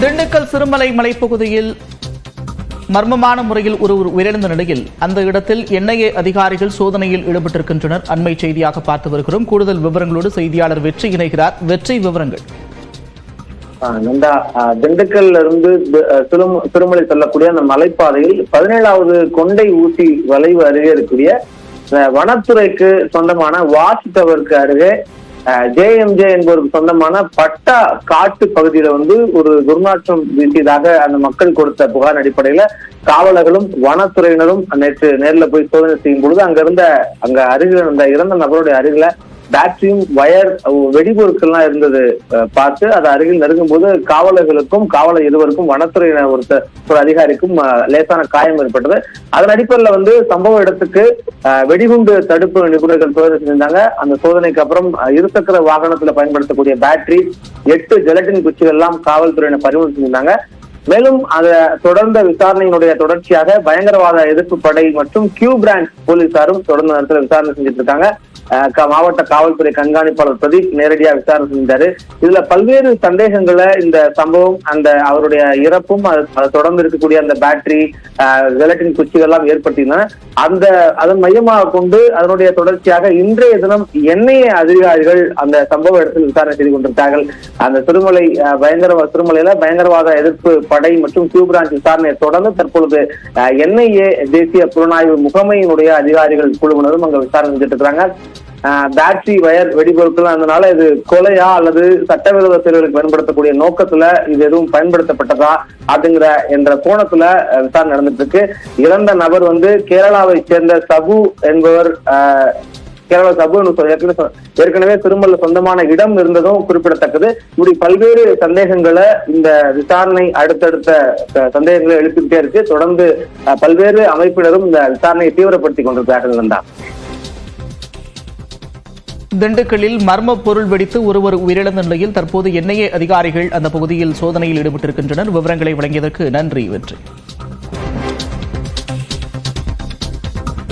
திண்டுக்கல் சிறுமலை மலைப்பகுதியில் மர்மமான முறையில் ஒருவர் உயிரிழந்த நிலையில் அந்த இடத்தில் என்ஐஏ அதிகாரிகள் சோதனையில் ஈடுபட்டிருக்கின்றனர். அண்மை செய்தியாக பார்த்து வருகிறோம். கூடுதல் விவரங்களோடு செய்தியாளர் வெற்றி இணைகிறார். வெற்றி, விவரங்கள். திண்டுக்கல்ல இருந்து சிறுமலை செல்லக்கூடிய அந்த மலைப்பாதையில் 17வது கொண்டை ஊசி வளைவு அருகே இருக்கக்கூடிய வனத்துறைக்கு சொந்தமான வாட்ச் டவருக்கு அருகே ஜேஎம்ஜே என்பவருக்கு சொந்தமான பட்டா காட்டு பகுதியில ஒரு துர்நாற்றம் வீசியதாக அந்த மக்கள் கொடுத்த புகார் அடிப்படையில காவலர்களும் வனத்துறையினரும் நேர்ல போய் சோதனை செய்யும் பொழுது அங்க அருகில் இருந்த இறந்த நபருடைய அருகில பேட்டரியும் வயர் வெடிபொருட்கள்லாம் இருந்தது பார்த்து அது அருகில் நெருங்கும் போது காவலர்களுக்கும் காவலர் இருவருக்கும் வனத்துறையினர் ஒரு அதிகாரிக்கும் லேசான காயம் ஏற்பட்டது. அதன் அடிப்படையில் சம்பவ இடத்துக்கு வெடிகுண்டு தடுப்பு நிபுணர்கள் சோதனை செஞ்சிருந்தாங்க. அந்த சோதனைக்கு அப்புறம் இருசக்கர வாகனத்துல பயன்படுத்தக்கூடிய பேட்டரி 8 ஜெலட்டின் குச்சிகள் எல்லாம் காவல்துறையினர் பறிமுதல் செஞ்சிருந்தாங்க. மேலும் அதை தொடர்ந்த விசாரணையினுடைய தொடர்ச்சியாக பயங்கரவாத எதிர்ப்பு படை மற்றும் கியூ பிரான்ச் போலீசாரும் தொடர்ந்து நேரத்தில் விசாரணை செஞ்சுட்டு இருக்காங்க. மாவட்ட காவல்துறை கண்காணிப்பாளர் பிரதீப் நேரடியாக விசாரணை செஞ்சாரு. இதுல பல்வேறு சந்தேகங்களை இந்த சம்பவம் அவருடைய இறப்பும் அதை தொடர்ந்து இருக்கக்கூடிய அந்த பேட்டரி ஜெலட்டின் குச்சிகள் எல்லாம் ஏற்படுத்தின அதன் மையமாக கொண்டு அதனுடைய தொடர்ச்சியாக இன்றைய தினம் என்ஐஏ அதிகாரிகள் அந்த சம்பவ இடத்தில் விசாரணை செய்து கொண்டிருக்கிறார்கள். அந்த சிறுமலையில பயங்கரவாத எதிர்ப்பு படை மற்றும் கியூ பிரான்ச் விசாரணையை தொடர்ந்து தற்பொழுது என்ஐஏ தேசிய புலனாய்வு முகமையினுடைய அதிகாரிகள் குழுவினரும் அங்க விசாரணை செஞ்சுட்டு இருக்கிறாங்க. பேட்டரி வயர் வெடிபொருட்கள் அதனால இது கொலையா அல்லது சட்டவிரோத செயல்களுக்கு பயன்படுத்தக்கூடிய நோக்கத்துல இது எதுவும் பயன்படுத்தப்பட்டதா என்ற கோணத்துல விசாரணை நடந்துட்டு இருக்கு. இறந்த நபர் கேரளாவை சேர்ந்த சபு என்பவர். கேரளா சபு ஏற்கனவே திருமல்ல சொந்தமான இடம் இருந்ததும் குறிப்பிடத்தக்கது. இப்படி பல்வேறு சந்தேகங்களை இந்த விசாரணை அடுத்தடுத்த சந்தேகங்களை எழுப்பிக்கிட்டே இருக்கு. தொடர்ந்து பல்வேறு அமைப்பினரும் இந்த விசாரணையை தீவிரப்படுத்திக் கொண்டிருக்கிறார்கள். திண்டுக்கல்லில் மர்ம பொருள் வெடித்து ஒருவர் உயிரிழந்த நிலையில் தற்போது என்ஐஏ அதிகாரிகள் அந்த பகுதியில் சோதனையில் ஈடுபட்டிருக்கின்றனர். விவரங்களை வழங்கியதற்கு நன்றி. வெற்றி.